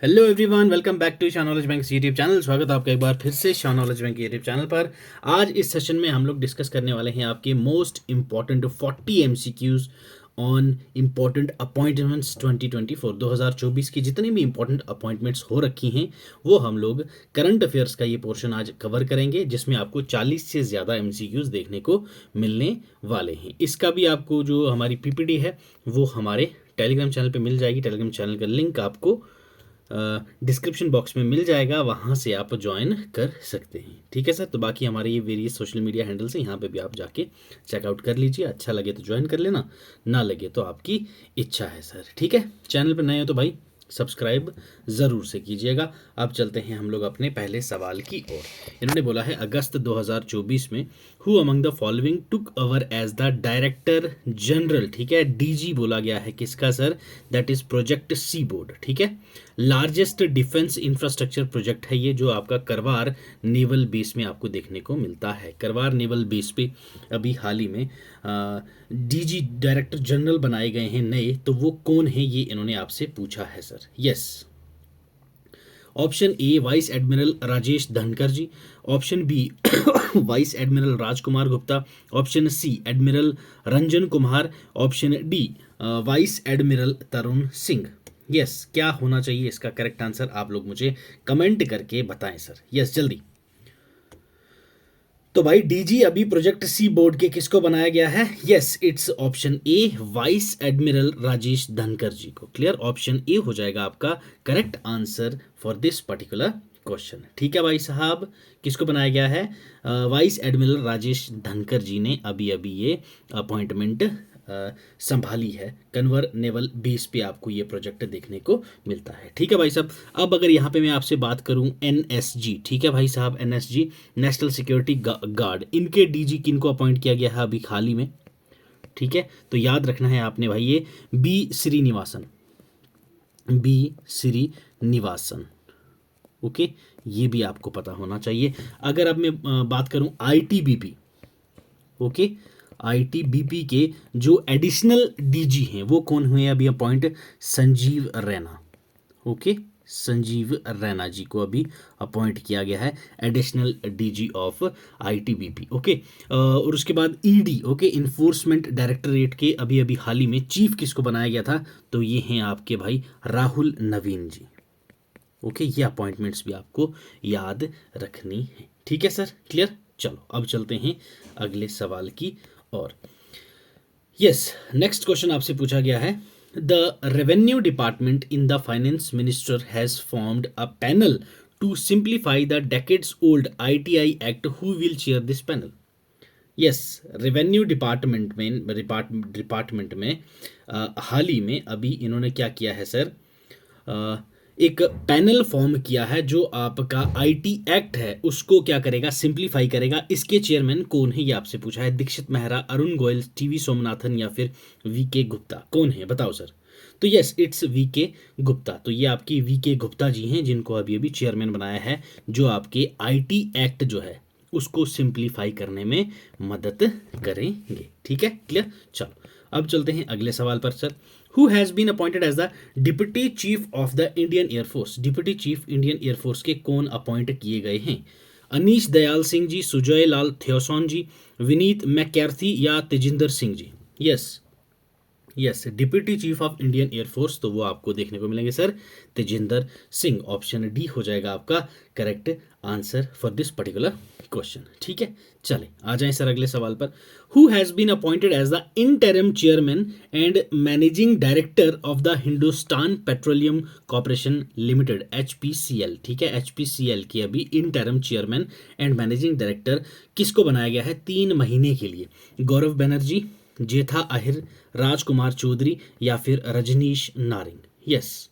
Hello everyone, welcome back to Shah knowledge bank YouTube channel. स्वागत है आपका एक बार फिर से Shah knowledge bank YouTube channel पर। आज इस सेशन में हम लोग डिस्कस करने वाले हैं आपके most important 40 MCQs on important appointments 2024। 2024 की जितनी भी इंपॉर्टेंट अपॉइंटमेंट्स हो रखी हैं वो हम लोग करंट अफेयर्स का ये पोर्शन आज कवर करेंगे, जिसमें आपको 40 से ज़्यादा एमसीक्यूज देखने को मिलने वाले हैं। इसका भी आपको जो हमारी पीपीटी है वो हमारे टेलीग्राम चैनल पे मिल जाएगी। टेलीग्राम चैनल का लिंक आपको डिस्क्रिप्शन बॉक्स में मिल जाएगा, वहाँ से आप ज्वाइन कर सकते हैं। ठीक है सर। तो बाकी हमारे ये वेरियस सोशल मीडिया हैंडल्स हैं, यहाँ पे भी आप जाके चेकआउट कर लीजिए। अच्छा लगे तो ज्वाइन कर लेना, ना लगे तो आपकी इच्छा है सर। ठीक है। चैनल पर नए हो तो भाई सब्सक्राइब ज़रूर से कीजिएगा। अब चलते हैं हम लोग अपने पहले सवाल की ओर। इन्होंने बोला है अगस्त 2024 में who among the following took over as the director general. ठीक है, डीजी बोला गया है किसका sir? That is project seabird. ठीक है, लार्जेस्ट डिफेंस इंफ्रास्ट्रक्चर प्रोजेक्ट है ये, जो आपका करवार नेवल बेस में आपको देखने को मिलता है। करवार नेवल बेस पे अभी हाल ही में डीजी डायरेक्टर जनरल बनाए गए हैं नए, तो वो कौन है ये इन्होंने आपसे पूछा है sir. Yes, option A vice admiral Rajesh Dhankar ji, option B vice admiral Rajkumar Gupta, option C admiral Ranjan Kumar, option D vice admiral Tarun Singh. Yes, क्या होना चाहिए इसका करेक्ट आंसर? आप लोग मुझे कमेंट करके बताएं सर। यस, जल्दी। तो भाई डीजी अभी प्रोजेक्ट सी बोर्ड के किसको बनाया गया है? Yes, it's option A vice admiral Rajesh Dhankar जी को। क्लियर, ऑप्शन ए हो जाएगा आपका correct answer for this particular question. ठीक है भाई साहब, किसको बनाया गया है? वाइस एडमिरल राजेश धनकर जी ने अभी अभी ये अपॉइंटमेंट संभाली है। कन्वर नेवल बेस पे आपको ये प्रोजेक्ट देखने को मिलता है। ठीक है भाई साहब। अब अगर यहाँ पे मैं आपसे बात करूँ एनएसजी, ठीक है भाई साहब, एनएसजी नेशनल सिक्योरिटी गार्ड, इनके डीजी किनको अपॉइंट किया गया है अभी हाल ही में? ठीक है, तो याद रखना है आपने भाई, ये B Srinivasan, B Srinivasan. Okay, ये भी आपको पता होना चाहिए। अगर अब मैं बात करूं आईटीबीपी, ओके, आईटीबीपी के जो एडिशनल डीजी हैं वो कौन हुए अभी अपॉइंट? संजीव रैना। ओके, संजीव रैना जी को अभी अपॉइंट किया गया है additional DG of ITBP. Okay, और उसके बाद ईडी, ओके, इन्फोर्समेंट डायरेक्टरेट के अभी अभी हाल ही में चीफ किसको बनाया गया था? तो ये हैं आपके भाई राहुल नवीन जी। ओके, ये अपॉइंटमेंट्स भी आपको याद रखनी है। ठीक है सर, क्लियर। चलो अब चलते हैं अगले सवाल की और यस, नेक्स्ट क्वेश्चन आपसे पूछा गया है the revenue department in the finance minister has formed a panel to simplify the decades old ITI act, who will chair this panel? Yes, revenue department में हाल ही में अभी इन्होंने क्या किया है सर? एक पैनल फॉर्म किया है जो आपका आईटी एक्ट है उसको क्या करेगा? सिंप्लीफाई करेगा। इसके चेयरमैन कौन है ये आपसे पूछा है। दीक्षित मेहरा, अरुण गोयल, टीवी सोमनाथन या फिर वीके गुप्ता? कौन है बताओ सर। तो यस, इट्स वीके गुप्ता। तो ये आपकी वीके गुप्ता जी हैं जिनको अभी अभी चेयरमैन बनाया है, जो आपके आईटी एक्ट जो है उसको सिंप्लीफाई करने में मदद करेंगे। ठीक है, क्लियर। चलो अब चलते हैं अगले सवाल पर sir. Who has been appointed as the deputy chief of the Indian air force? Deputy chief Indian air force के कौन अपॉइंट किए गए हैं? अनीश दयाल सिंह जी, सुजय लाल थियोसॉन जी, विनीत मैकैर्थी या Tejinder Singh ji? Yes, yes, deputy chief of Indian air force, तो वो आपको देखने को मिलेंगे sir Tejinder Singh. Option D हो जाएगा आपका correct answer for this particular question. ठीक है, चले आ जाएं सर अगले सवाल पर। Who has been appointed as the interim chairman and managing director of the Hindustan Petroleum Corporation Limited, HPCL? ठीक है, एचपीसीएल की अभी interim chairman and managing director किसको बनाया गया है 3 महीने के लिए? गौरव बनर्जी, जेठा आहिर, राजकुमार चौधरी या फिर रजनीश नारिंग? यस,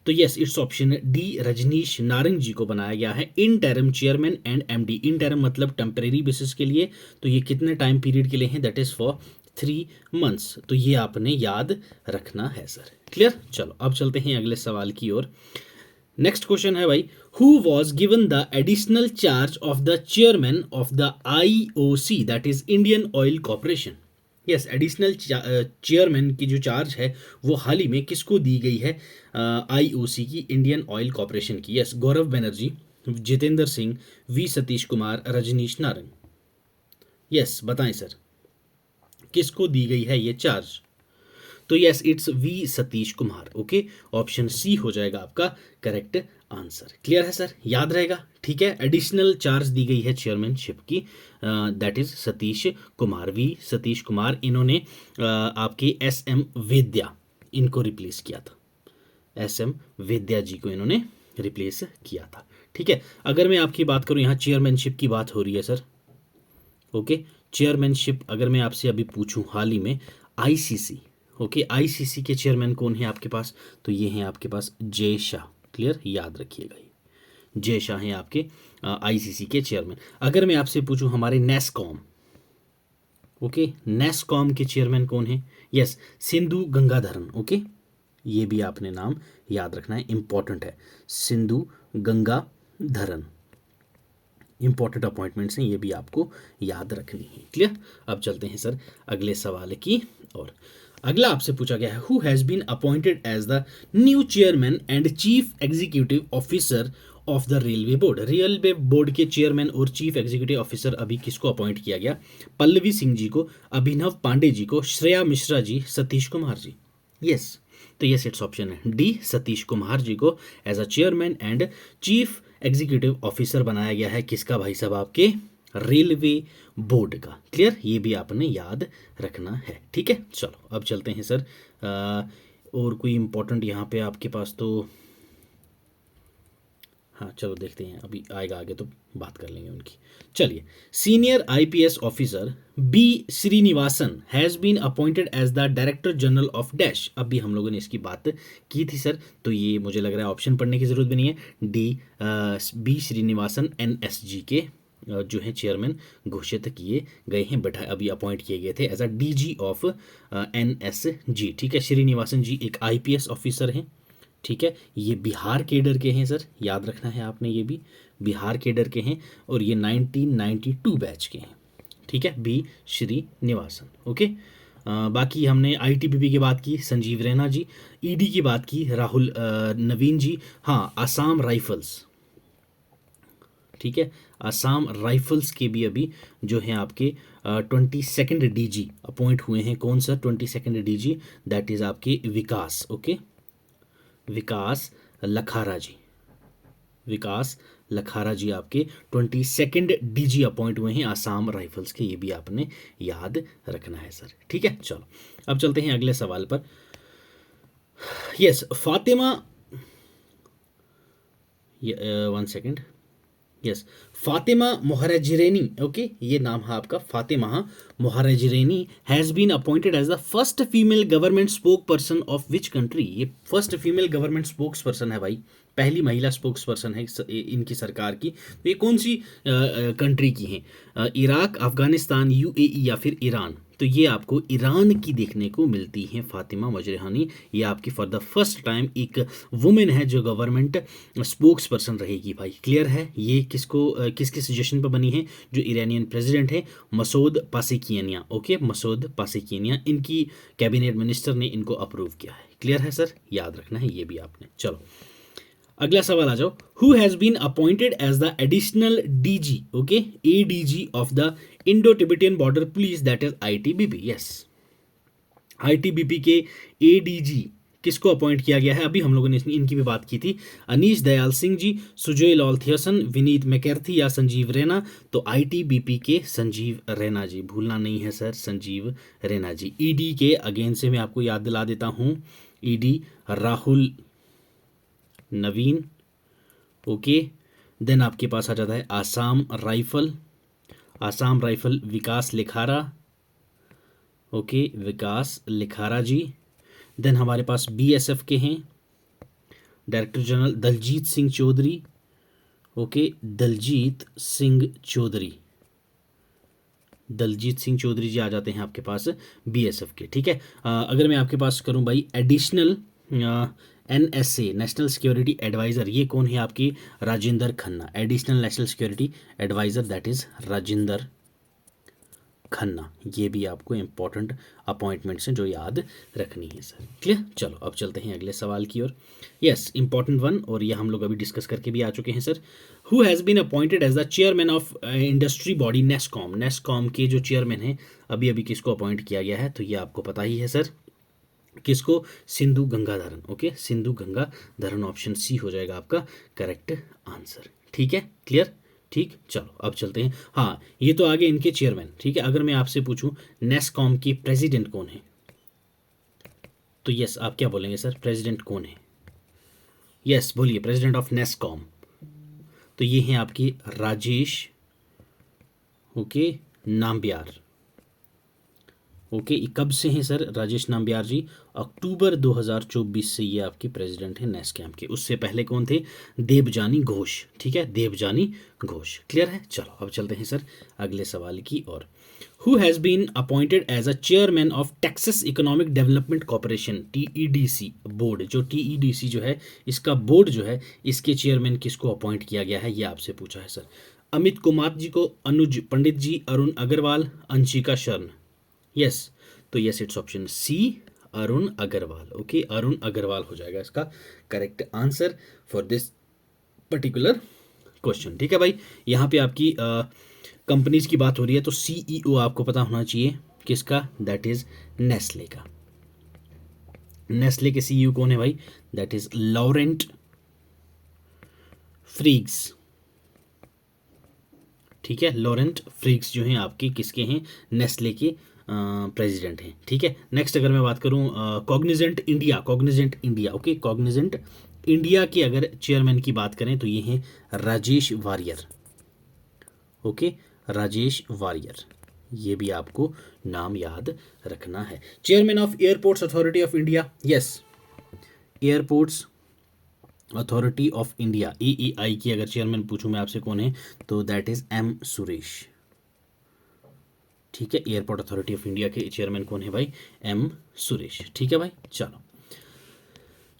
तो yes, it's option D, Rajneesh Narang ji को बनाया गया है interim chairman and MD. Interim मतलब टेम्परेरी बेसिस के लिए, तो ये कितने टाइम पीरियड के लिए हैं? That is for 3 months. तो ये आपने याद रखना है सर। क्लियर। चलो अब चलते हैं अगले सवाल की ओर। नेक्स्ट क्वेश्चन है भाई, who was given the additional charge of the chairman of the IOC, that is Indian oil corporation? Yes, additional chairman की जो चार्ज है वो हाल ही में किसको दी गई है? आईओसी की, इंडियन ऑयल कॉरपोरेशन की। Yes, Gaurav Banerjee, Jitendra Singh, V Satish Kumar, Rajneesh Narang. Yes, बताएं सर, किसको दी गई है ये चार्ज? तो yes, it's V Satish Kumar. Okay, option C हो जाएगा आपका करेक्ट आंसर। क्लियर है सर, याद रहेगा? ठीक है, एडिशनल चार्ज दी गई है चेयरमैनशिप की, that is Satish Kumar, V Satish Kumar. इन्होंने आपके एस एम वेद्या, इनको रिप्लेस किया था। एस एम वेद्या जी को इन्होंने रिप्लेस किया था। ठीक है, अगर मैं आपकी बात करूं, यहाँ चेयरमैनशिप की बात हो रही है सर। ओके, चेयरमैनशिप अगर मैं आपसे अभी पूछूं हाल ही में आईसीसी, ओके, आईसीसी के चेयरमैन कौन है आपके पास? तो ये हैं आपके पास जय शाह। क्लियर, याद रखिएगा, ये जय शाह हैं आपके आईसीसी के चेयरमैन। अगर मैं आपसे पूछूं हमारे नेस्कॉम, ओके, नेस्कॉम के चेयरमैन कौन है? यस, सिंधु गंगाधरन। ओके, ये भी आपने नाम याद रखना है, इंपॉर्टेंट है, सिंधु गंगाधरन। इंपॉर्टेंट अपॉइंटमेंट्स हैं, ये भी आपको याद रखनी है। क्लियर, अब चलते हैं सर अगले सवाल की। और अगला आपसे पूछा गया है, who has been appointed as the new chairman and chief executive officer of the railway board? Railway board के चेयरमैन और चीफ एग्जीक्यूटिव ऑफिसर अभी किसको अपॉइंट किया गया? पल्लवी सिंह जी को, अभिनव पांडे जी को, श्रेया मिश्रा जी, सतीश कुमार जी। यस, तो यस, इट्स ऑप्शन है डी, सतीश कुमार जी को as a chairman and chief executive officer बनाया गया है। किसका भाई साहब? आपके रेलवे बोर्ड का। क्लियर, ये भी आपने याद रखना है। ठीक है, चलो अब चलते हैं सर और कोई इंपॉर्टेंट यहाँ पे आपके पास तो, हाँ चलो देखते हैं, अभी आएगा आगे तो बात कर लेंगे उनकी। चलिए, senior IPS officer B Srinivasan has been appointed as the director general of dash. अभी हम लोगों ने इसकी बात की थी सर, तो ये मुझे लग रहा है ऑप्शन पढ़ने की ज़रूरत भी नहीं है। डी, बी श्रीनिवासन एनएसजी के जो है चेयरमैन घोषित किए गए हैं, बैठा अभी अपॉइंट किए गए थे as a DG of NSG. ठीक है, श्रीनिवासन जी एक आईपीएस ऑफिसर हैं। ठीक है, ये बिहार केडर के हैं सर, याद रखना है आपने, ये भी बिहार केडर के हैं और ये 1992 बैच के हैं। ठीक है, बी श्रीनिवासन। ओके, बाकी हमने आईटीबीपी की बात की, संजीव रैना जी, ईडी की बात की, राहुल नवीन जी। हाँ, आसाम राइफल्स, ठीक है, आसाम राइफल्स के भी अभी जो हैं आपके 22nd डीजी अपॉइंट हुए हैं। कौन सा 22nd डीजी? दैट इज़ आपके विकास। ओके, विकास लखारा जी, विकास लखारा जी आपके 22nd डीजी अपॉइंट हुए हैं आसाम राइफल्स के, ये भी आपने याद रखना है सर। ठीक है, चलो अब चलते हैं अगले सवाल पर। Yes, Fatima, one second, yes, Fatima Mohajerani, okay, ये नाम है आपका, Fatima Mohajerani has been appointed as the first female government spoke person of which country? ये first female government spokes person है भाई, पहली महिला स्पोक्स पर्सन है इनकी सरकार की। तो ये कौन सी कंट्री की हैं? इराक, अफगानिस्तान, यूएई या फिर ईरान? तो ये आपको ईरान की देखने को मिलती हैं फातिमा मोहरजरेनी। ये आपकी फॉर द फर्स्ट टाइम एक वुमेन है जो गवर्नमेंट स्पोक्स पर्सन रहेगी भाई। क्लियर है, ये किसको किसके सजेशन पर बनी है? जो ईरानियन प्रेसिडेंट है मसूद पासेकियानिया। ओके, मसूद पासेकियानिया, इनकी कैबिनेट मिनिस्टर ने इनको अप्रूव किया है। क्लियर है सर, याद रखना है ये भी आपने। चलो अगला सवाल आ जाओ, who has been appointed as the additional DG, okay, ADG of the Indo Tibetan border police, that is ITBP. Yes, ITBP के एडीजी किसको अपॉइंट किया गया है? अभी हम लोगों ने इनकी भी बात की थी, अनीश दयाल सिंह जी, सुजय लाल थियसन, विनीत मैकेर्थी या संजीव रैना? तो आईटीबीपी के संजीव रैना जी, भूलना नहीं है सर, संजीव रैना जी। ईडी के अगेन से मैं आपको याद दिला देता हूँ, ED Rahul Naveen. Okay, then आपके पास आ जाता है Assam Rifle, Assam Rifle Vikas Likhara. Okay, Vikas Likhara ji. Then हमारे पास बीएसएफ के हैं director general Daljit Singh Chaudhary. Okay, Daljit Singh Chaudhary, Daljit Singh Chaudhary ji आ जाते हैं आपके पास बीएसएफ के। ठीक है, अगर मैं आपके पास करूं भाई additional NSA, national security adviser, ये कौन है आपकी? Rajendra Khanna, additional national security adviser, that is Rajendra Khanna, ये भी आपको इंपॉर्टेंट अपॉइंटमेंट्स हैं जो याद रखनी है सर। क्लियर? चलो अब चलते हैं अगले सवाल की ओर। यस, इंपॉर्टेंट वन, और ये हम लोग अभी डिस्कस करके भी आ चुके हैं sir. Who has been appointed as the chairman of industry body NASSCOM? NASSCOM के जो चेयरमैन हैं अभी अभी किसको अपॉइंट किया गया है? तो ये आपको पता ही है सर, किसको? Sindhu Gangadharan. Okay, Sindhu Gangadharan, option C हो जाएगा आपका करेक्ट आंसर। ठीक है, क्लियर? ठीक, चलो अब चलते हैं। हाँ, ये तो आगे इनके चेयरमैन। ठीक है, अगर मैं आपसे पूछूं नेस्कॉम के प्रेसिडेंट कौन है, तो यस आप क्या बोलेंगे सर? प्रेसिडेंट कौन है? यस बोलिए, प्रेसिडेंट ऑफ नेस्कॉम। तो ये हैं आपकी राजेश ओके नाम्बियार। ओके, कब से हैं सर राजेश नाम्बियार जी? अक्टूबर 2024 से ये आपके प्रेसिडेंट हैं नेस्कैम के। उससे पहले कौन थे? देवजानी घोष। ठीक है, देवजानी घोष। क्लियर है? चलो अब चलते हैं सर अगले सवाल की ओर। Who has been appointed as a chairman of Texas Economic Development Corporation TEDC board? जो TEDC जो है, इसका बोर्ड जो है, इसके चेयरमैन किसको अपॉइंट किया गया है, ये आपसे पूछा है सर। अमित कुमार जी को, अनुज पंडित जी, अरुण अग्रवाल, अंशिका शर्मा? यस, तो yes it's option C, Arun Agarwal. Okay, Arun Agarwal हो जाएगा इसका correct answer for this particular question. ठीक है भाई, यहाँ पे आपकी कंपनीज की बात हो रही है तो CEO आपको पता होना चाहिए किसका? दैट इज नेस्ले का। नेस्ले के CEO कौन है भाई? That is Laurent Freixe. ठीक है, लॉरेंट फ्रीग्स जो हैं आपके किसके हैं? नेस्ले के प्रेसिडेंट हैं। ठीक है, नेक्स्ट अगर मैं बात करूं Cognizant India, Cognizant India. Okay, Cognizant India के अगर चेयरमैन की बात करें तो ये हैं राजेश वारियर। ओके, राजेश वारियर, ये भी आपको नाम याद रखना है। Chairman of airports authority of India? Yes, airports authority of India AAI की अगर चेयरमैन पूछूं मैं आपसे कौन है, तो दैट इज M सुरेश। ठीक है, एयरपोर्ट अथॉरिटी ऑफ इंडिया के चेयरमैन कौन है भाई? M सुरेश। ठीक है भाई, चलो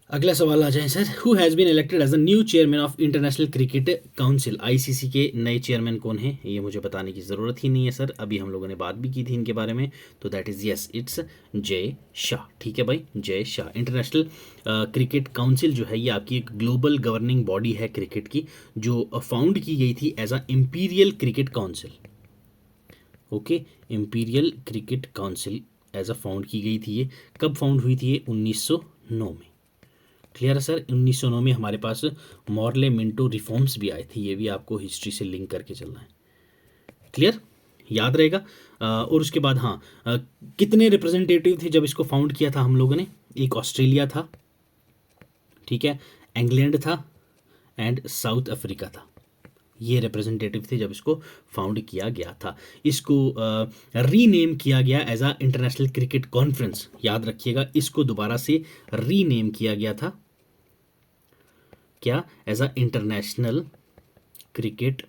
अगला सवाल आ जाए sir. Who has been elected as the new chairman of international cricket council? ICC के नए चेयरमैन कौन है? ये मुझे बताने की ज़रूरत ही नहीं है सर, अभी हम लोगों ने बात भी की थी इनके बारे में। तो that is yes it's Jay Shah. ठीक है भाई, Jay Shah. International cricket council जो है ये आपकी एक ग्लोबल गवर्निंग बॉडी है क्रिकेट की, जो फाउंड की गई थी as a imperial cricket council. Okay, imperial cricket council as a found की गई थी। ये कब फाउंड हुई थी? ये 1909 में। क्लियर है सर? 1909 में हमारे पास मॉर्ले मिंटो रिफॉर्म्स भी आए थे, ये भी आपको हिस्ट्री से लिंक करके चलना है। क्लियर, याद रहेगा। और उसके बाद हाँ, कितने रिप्रेजेंटेटिव थे जब इसको फाउंड किया था हम लोगों ने? एक ऑस्ट्रेलिया था, ठीक है, इंग्लैंड था एंड साउथ अफ्रीका था। ये रिप्रेजेंटेटिव थे जब इसको फाउंड किया गया था। इसको रीनेम किया गया as a international cricket conference. याद रखिएगा, इसको दोबारा से रीनेम किया गया था क्या? As a international cricket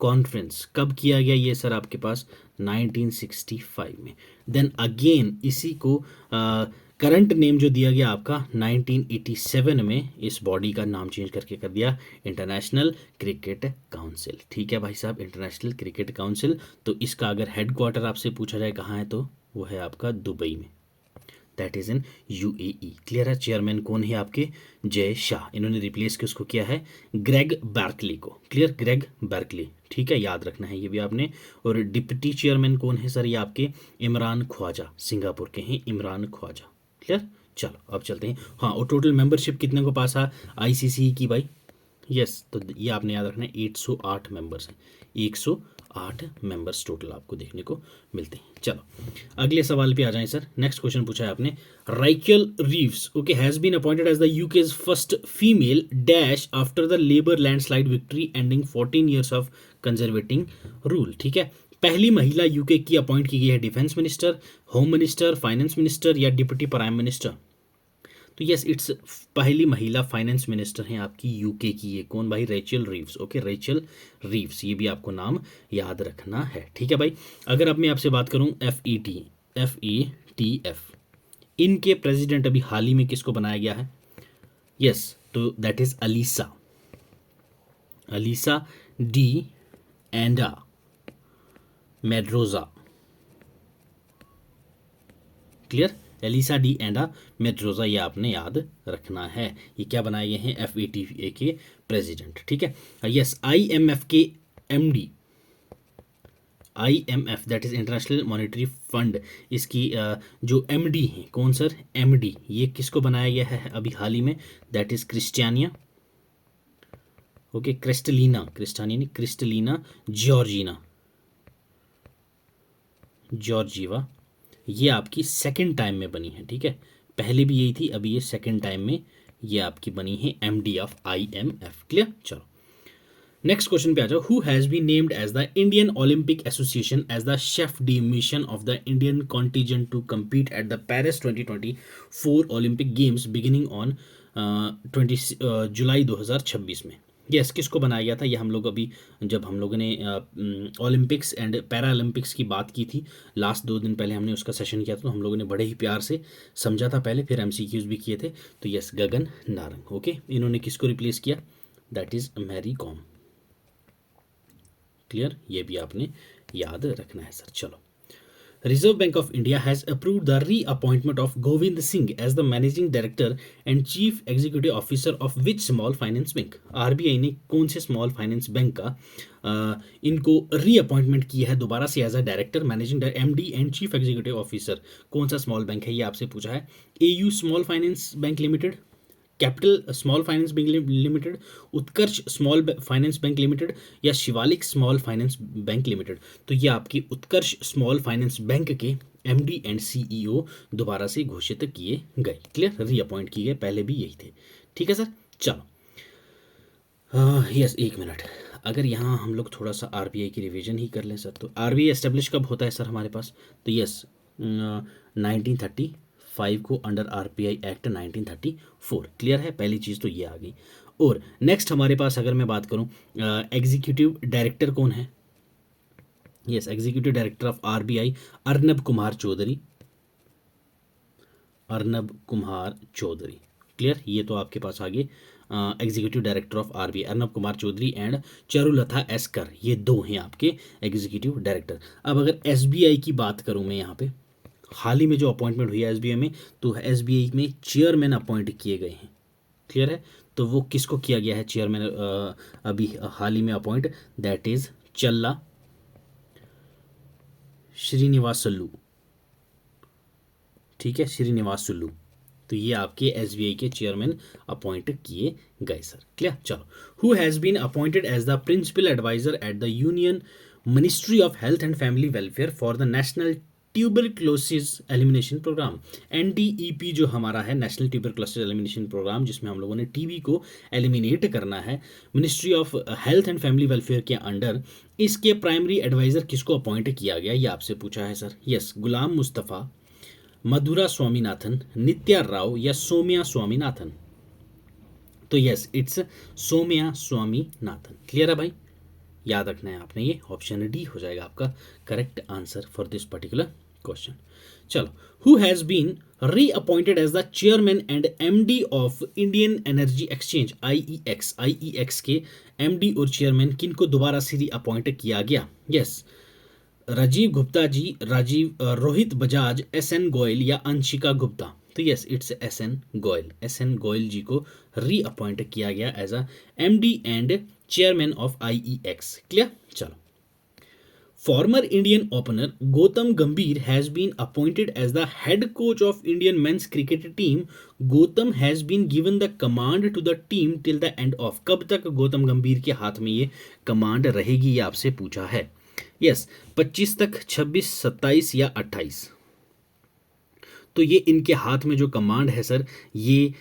conference. कब किया गया ये सर? आपके पास 1965 में। देन अगेन इसी को करंट नेम जो दिया गया आपका 1987 में, इस बॉडी का नाम चेंज करके कर दिया इंटरनेशनल क्रिकेट काउंसिल। ठीक है भाई साहब, इंटरनेशनल क्रिकेट काउंसिल। तो इसका अगर हेडक्वार्टर आपसे पूछा जाए कहाँ है, तो वो है आपका दुबई में, that is in UAE। Clear है? चेयरमैन कौन है आपके? जय शाह। इन्होंने रिप्लेस किसको किया है? ग्रेग बैर्कली को। Clear, Greg Barclay. ठीक है, याद रखना है ये भी आपने। और डिप्टी चेयरमैन कौन है सर? ये आपके इमरान ख्वाजा, सिंगापुर के हैं इमरान ख्वाजा। क्लियर, चलो अब चलते हैं। हाँ, और टोटल मेंबरशिप कितने को पास है ICC की भाई? यस, तो ये आपने याद रखना है 808 मेंबर्स हैं। 108 मेंबर्स टोटल आपको देखने को मिलते हैं। चलो अगले सवाल पे आ जाएं सर। नेक्स्ट क्वेश्चन पूछा है आपने, Rachel Reeves okay has been appointed as the UK's first female dash after the Labour landslide victory ending 14 years of conservating rule. ठीक है, पहली महिला यूके की अपॉइंट की गई है defence minister, home minister, finance minister या डिप्टी प्राइम मिनिस्टर? तो यस इट्स पहली महिला फाइनेंस मिनिस्टर हैं आपकी यूके की। ये कौन भाई? Rachel Reeves. Okay, Rachel Reeves, ये भी आपको नाम याद रखना है। ठीक है भाई, अगर अब मैं आपसे बात करूं FETF, इनके प्रेसिडेंट अभी हाल ही में किसको बनाया गया है? यस, तो that is Alicia de Anda Madrazo. Clear, Elisa de Anda Madrazo, ये आपने याद रखना है। ये क्या बनाए गए हैं, FATA के प्रेसिडेंट, ठीक है। यस, IMF के MD, IMF that is international monetary fund, इसकी जो MD हैं, कौन सर, MD, ये किसको बनाया गया है अभी हाल ही में, दैट इज क्रिस्टियानिया, ओके, क्रिस्टानी नहीं, क्रिस्टलीना जॉर्जीवा, ये आपकी सेकंड टाइम में बनी है, ठीक है। पहले भी यही थी, अभी ये सेकंड टाइम में ये आपकी बनी है MD ऑफ IMF। क्लियर, चलो नेक्स्ट क्वेश्चन पे आ जाओ। Who has been named as the Indian Olympic association as the chef de mission of the Indian contingent to compete at the Paris 2024 Olympic games beginning on 20 July 2026 में। Yes, किसको बनाया गया था, ये हम लोग अभी जब हम लोगों ने ओलंपिक्स एंड पैरा ओलंपिक्स की बात की थी लास्ट 2 दिन पहले, हमने उसका सेशन किया था, तो हम लोगों ने बड़े ही प्यार से समझा था पहले, फिर MCQs भी किए थे। तो यस, गगन नारंग, ओके। इन्होंने किसको रिप्लेस किया, that is Mary Kom. Clear, ये भी आपने याद रखना है सर। चलो, Reserve Bank of India has approved the reappointment of Govind Singh as the Managing Director and Chief Executive Officer of which small finance bank? RBI ने कौन से स्मॉल फाइनेंस बैंक का इनको रीअपॉइंटमेंट किया है दोबारा से as a director, managing MD and chief executive officer? कौन सा स्मॉल बैंक है, ये आपसे पूछा है। AU Small Finance Bank Limited, Capital Small Finance Bank Limited, Utkarsh Small Finance Bank Limited, या Shivalik Small Finance Bank Limited? तो ये आपकी उत्कर्ष स्मॉल फाइनेंस बैंक के MD एंड CEO दोबारा से घोषित किए गए। क्लियर, रीअपॉइंट किए गए, पहले भी यही थे, ठीक है सर। चलो यस, एक मिनट, अगर यहाँ हम लोग थोड़ा सा RBI की रिवीजन ही कर लें सर, तो RBI एस्टेब्लिश कब होता है सर हमारे पास, तो यस 1935 को अंडर RBI एक्ट 1934। क्लियर है, पहली चीज़ तो ये आ गई। और नेक्स्ट हमारे पास अगर मैं बात करूँ, एग्जीक्यूटिव डायरेक्टर कौन है, yes, executive director of RBI Arnab Kumar Chaudhary, clear, ये तो आपके पास आगे executive director of RBI Arnab Kumar Chaudhary and Charulatha Eskar, ये दो हैं आपके एग्जीक्यूटिव डायरेक्टर। अब अगर SBI की बात करूं मैं, यहाँ पे हाल ही में जो अपॉइंटमेंट हुई है SBI में, तो SBI में चेयरमैन अपॉइंट किए गए हैं। क्लियर है, तो वो किसको किया गया है चेयरमैन अभी हाल ही में अपॉइंट, दैट इज चल्ला श्रीनिवासुलू, ठीक है, श्रीनिवासुलू। तो ये आपके SBI के चेयरमैन अपॉइंट किए गए सर। क्लियर, चलो, who has been appointed as the principal adviser at the union ministry of health and family welfare for the national tuberculosis elimination programme? NTEP जो हमारा है, नेशनल ट्यूबरक्लोसिस एलिमिनेशन प्रोग्राम, जिसमें हम लोगों ने TB को eliminate करना है, ministry of health and family welfare के अंडर इसके प्राइमरी एडवाइजर किसको अपॉइंट किया गया, ये आपसे पूछा है सर। यस, गुलाम मुस्तफ़ा, मधुरा स्वामीनाथन, नित्या राव, या सौम्या स्वामीनाथन? तो yes, it's Soumya Swaminathan. Clear है भाई, याद रखना है आपने, ये ऑप्शन D हो जाएगा आपका correct answer for this particular question. चलो, who has been reappointed as the chairman and MD of Indian Energy Exchange IEX के MD और चेयरमैन किनको दोबारा से रीअपॉइंट किया गया? यस, राजीव गुप्ता जी, रोहित बजाज, SN गोयल, या अंशिका गुप्ता? तो yes, it's SN Goyal ji को रीअपॉइंट किया गया as a MD and chairman of IEX। Clear, चलो, फॉर्मर इंडियन ओपनर गौतम गंभीर has been appointed as the head coach of Indian men's cricket team. Gautam has been given the command to the team till the end of, कब तक गौतम गंभीर के हाथ में ये command रहेगी, ये आपसे पूछा है। यस, 25 तक, 26, 27 या 28? तो ये इनके हाथ में जो कमांड है सर, ये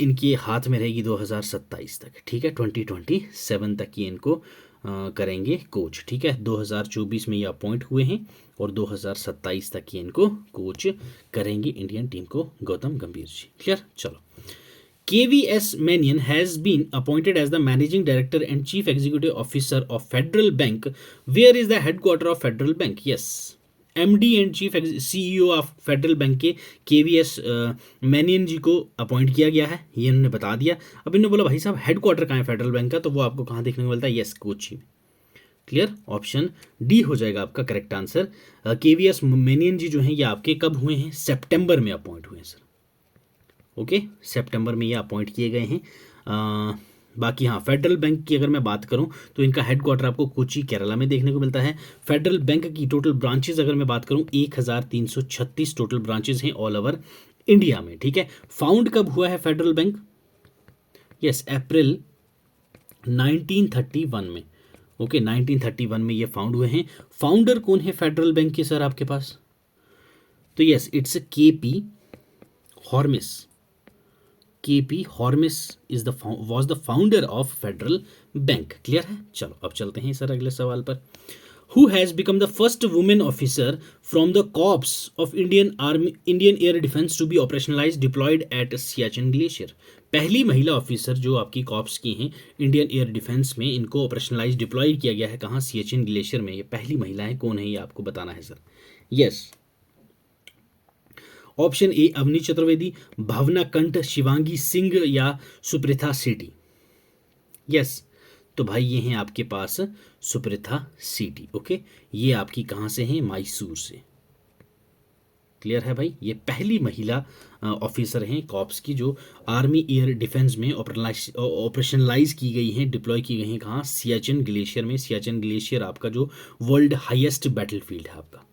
इनके हाथ में रहेगी 2027 तक, ठीक है, 2027 तक ये इनको करेंगे कोच, ठीक है। 2024 में ये अपॉइंट हुए हैं और 2027 तक ये इनको कोच करेंगे इंडियन टीम को गौतम गंभीर जी। क्लियर, चलो, KVS Manian has been appointed as the Managing Director and Chief Executive Officer of Federal Bank. Where is the headquarter of Federal Bank? Yes, MD and Chief CEO of Federal Bank के KVS Manian जी को appoint किया गया है, ये इन्होंने बता दिया। अब इन्होंने बोला भाई साहब हेडक्वार्टर कहाँ है फेडरल बैंक का, तो वो आपको कहाँ देखने को मिलता है? यस, कोची में। क्लियर, ऑप्शन डी हो जाएगा आपका करेक्ट आंसर। केवीएस मेनन जी जो हैं ये आपके कब हुए हैं, सितंबर में अपॉइंट हुए हैं सर। ओके, सितंबर में ये अपॉइंट किए गए हैं। बाकी हाँ, फेडरल बैंक की अगर मैं बात करूं तो इनका हेडक्वार्टर आपको कोची केरला में देखने को मिलता है। फेडरल बैंक की टोटल ब्रांचेज अगर मैं बात करूं 1336 टोटल ब्रांचेज हैं ऑल ओवर इंडिया में। ठीक है, फाउंड कब हुआ है फेडरल बैंक, यस अप्रैल 1931 में। ओके 1931 में ये फाउंड हुए हैं। फाउंडर कौन है फेडरल बैंक के सर आपके पास, तो yes it's KP Hormis. KP Hormis is was the founder of Federal Bank. Clear है, चलो अब चलते हैं सर अगले सवाल पर। Who has become the first women officer from the corps of Indian air defence to be operationalise deployed at Siachen glacier. पहली महिला ऑफिसर जो आपकी कॉर्प्स की हैं इंडियन एयर डिफेंस में, इनको ऑपरेशनलाइज डिप्लॉय किया गया है कहाँ, सियाचिन ग्लेशियर में। ये पहली महिलाएं कौन है ये आपको बताना है sir. Yes, option A Avani Chaturvedi, Bhawana Kanth, Shivangi Singh या सुप्रिथा सेठी। यस, तो भाई ये हैं आपके पास सुप्रिथा सेठी। ओके, ये आपकी कहाँ से हैं, मैसूर से। क्लियर है भाई, ये पहली महिला ऑफिसर हैं कॉप्स की जो आर्मी एयर डिफेंस में ऑपरेशनलाइज की गई हैं, डिप्लॉय की गई हैं कहाँ, सियाचिन ग्लेशियर में। सियाचिन ग्लेशियर आपका जो वर्ल्ड हाईएस्ट बैटलफील्ड है आपका।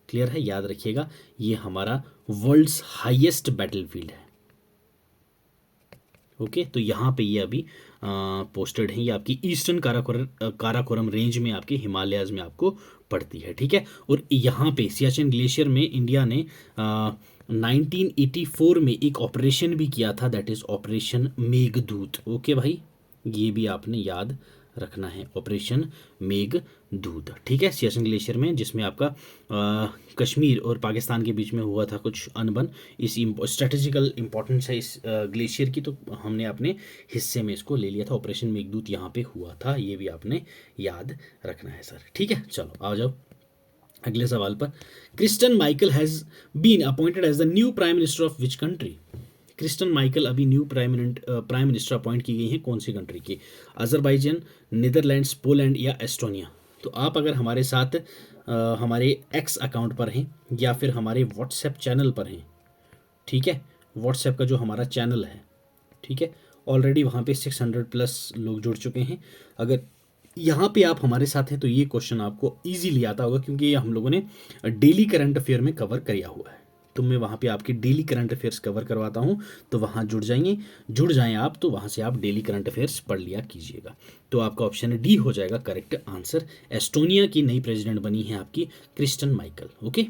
क्लियर है, याद रखिएगा ये हमारा वर्ल्ड्स हाईएस्ट बैटलफील्ड है। ओके, तो यहाँ पे ये अभी पोस्टेड है, ये आपकी ईस्टर्न काराकोरम रेंज में आपके हिमालयाज में आपको पड़ती है। ठीक है, और यहाँ पे सियाचिन ग्लेशियर में इंडिया ने 1984 में एक ऑपरेशन भी किया था, that is operation Meghdoot. Okay भाई, ये भी आपने याद रखना है, ऑपरेशन मेघदूत। ठीक है, सियाचिन ग्लेशियर में, जिसमें आपका कश्मीर और पाकिस्तान के बीच में हुआ था कुछ अनबन। इस स्ट्रेटेजिकल इंपॉर्टेंस है इस ग्लेशियर की, तो हमने अपने हिस्से में इसको ले लिया था। ऑपरेशन मेघदूत यहाँ पे हुआ था, ये भी आपने याद रखना है सर। ठीक है, चलो आ जाओ अगले सवाल पर। Kristen Michal has been appointed as the new prime minister of which country. Kristen Michal अभी न्यू प्राइम मिनिस्टर अपॉइंट की गई हैं कौन सी कंट्री की, अजरबैजान, नीदरलैंड्स, पोलैंड या एस्टोनिया। तो आप अगर हमारे साथ हमारे एक्स अकाउंट पर हैं या फिर हमारे व्हाट्सएप चैनल पर हैं, ठीक है, व्हाट्सएप का जो हमारा चैनल है, ठीक है, ऑलरेडी वहाँ पे 600+ लोग जुड़ चुके हैं। अगर यहाँ पे आप हमारे साथ हैं तो ये क्वेश्चन आपको इजीली आता होगा, क्योंकि ये हम लोगों ने डेली करंट अफेयर में कवर किया हुआ है। तो मैं वहाँ पे आपकी डेली करंट अफेयर्स कवर करवाता हूँ, तो वहाँ जुड़ जाएं आप, तो वहाँ से आप डेली करंट अफेयर्स पढ़ लिया कीजिएगा। तो आपका ऑप्शन डी हो जाएगा करेक्ट आंसर। एस्टोनिया की नई प्रेसिडेंट बनी है आपकी क्रिस्टन माइकल। ओके,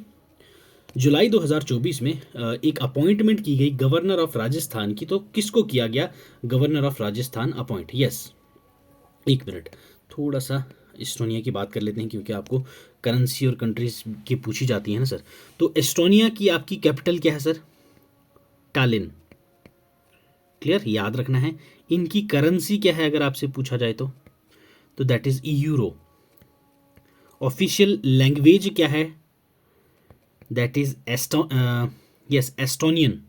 जुलाई 2024 में एक अपॉइंटमेंट की गई गवर्नर ऑफ राजस्थान की, तो किसको किया गया governor of Rajasthan appoint. Yes, एक मिनट, थोड़ा सा एस्टोनिया की बात कर लेते हैं, क्योंकि आपको करेंसी और कंट्रीज की पूछी जाती है ना सर। तो एस्टोनिया की आपकी कैपिटल क्या है सर, टालिन। क्लियर, याद रखना है। इनकी करेंसी क्या है अगर आपसे पूछा जाए तो that is euro. Official language क्या है, that is Estonian.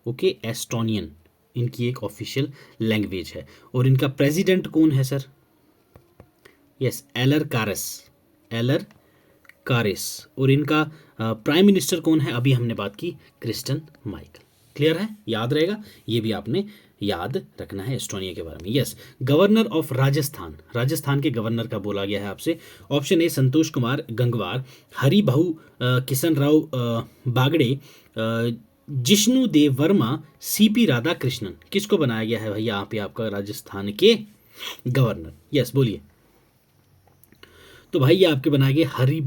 Okay, Estonian इनकी एक ऑफिशियल लैंग्वेज है। और इनका प्रेसिडेंट कौन है सर, यस एलर कारेस। और इनका प्राइम मिनिस्टर कौन है, अभी हमने बात की क्रिस्टन माइकल। क्लियर है, याद रहेगा, ये भी आपने याद रखना है एस्टोनिया के बारे में। यस, गवर्नर ऑफ राजस्थान के गवर्नर का बोला गया है आपसे। Option A Santosh Kumar Gangwar, Haribhau Kishan Rao Bagde, Jishnu Dev Varma, CP Radhakrishnan. किसको बनाया गया है भाई यहाँ पे आपका राजस्थान के गवर्नर। यस बोलिए। तो भाई ये आपके बनाए गए हरि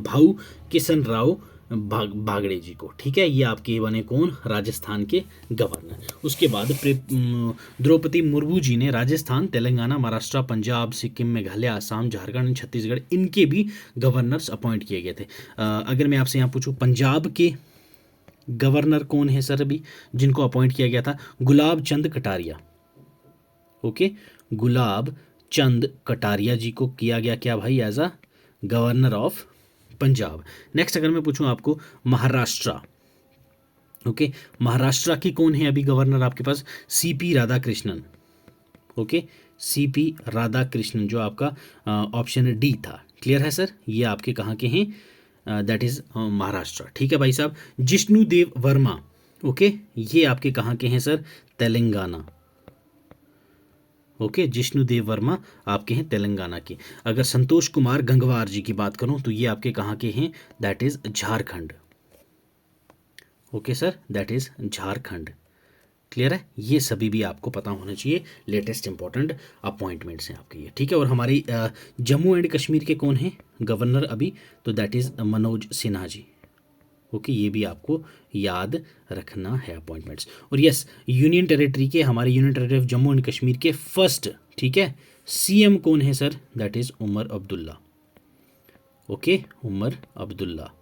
भाऊ किशन राव बागड़े जी को। ठीक है, ये आपके बने कौन, राजस्थान के गवर्नर। उसके बाद द्रौपदी मुर्मू जी ने राजस्थान, तेलंगाना, महाराष्ट्र, पंजाब, सिक्किम, मेघालय, आसाम, झारखंड, छत्तीसगढ़, इनके भी गवर्नर्स अपॉइंट किए गए थे। अगर मैं आपसे यहाँ पूछूँ पंजाब के गवर्नर कौन है सर अभी जिनको अपॉइंट किया गया था, गुलाब चंद कटारिया। ओके, गुलाब चंद कटारिया जी को किया गया क्या भाई, as a governor of Punjab. Next अगर मैं पूछूं आपको महाराष्ट्र, ओके, महाराष्ट्र की कौन है अभी गवर्नर आपके पास, CP Radhakrishnan. Okay, CP Radhakrishnan जो आपका ऑप्शन डी था। क्लियर है सर, ये आपके कहाँ के हैं, दैट इज महाराष्ट्र। ठीक है भाई साहब। जिष्णु देव वर्मा, ओके, ये आपके कहाँ के हैं सर, तेलंगाना। ओके, जिष्णु देव वर्मा आपके हैं तेलंगाना के। अगर संतोष कुमार गंगवार जी की बात करूं तो ये आपके कहाँ के हैं, that is Jharkhand. Okay sir, that is Jharkhand. Clear है, ये सभी भी आपको पता होना चाहिए, लेटेस्ट इंपॉर्टेंट अपॉइंटमेंट्स हैं आपके ये। ठीक है, और हमारी जम्मू एंड कश्मीर के कौन हैं गवर्नर अभी, तो that is Manoj Sinha ji. Okay, ये भी आपको याद रखना है अपॉइंटमेंट्स। और यस, यूनियन टेरिटरी के, हमारे union territory of Jammu and Kashmir के फर्स्ट, ठीक है, सीएम कौन है sir, that is Omar Abdullah. Okay, Omar Abdullah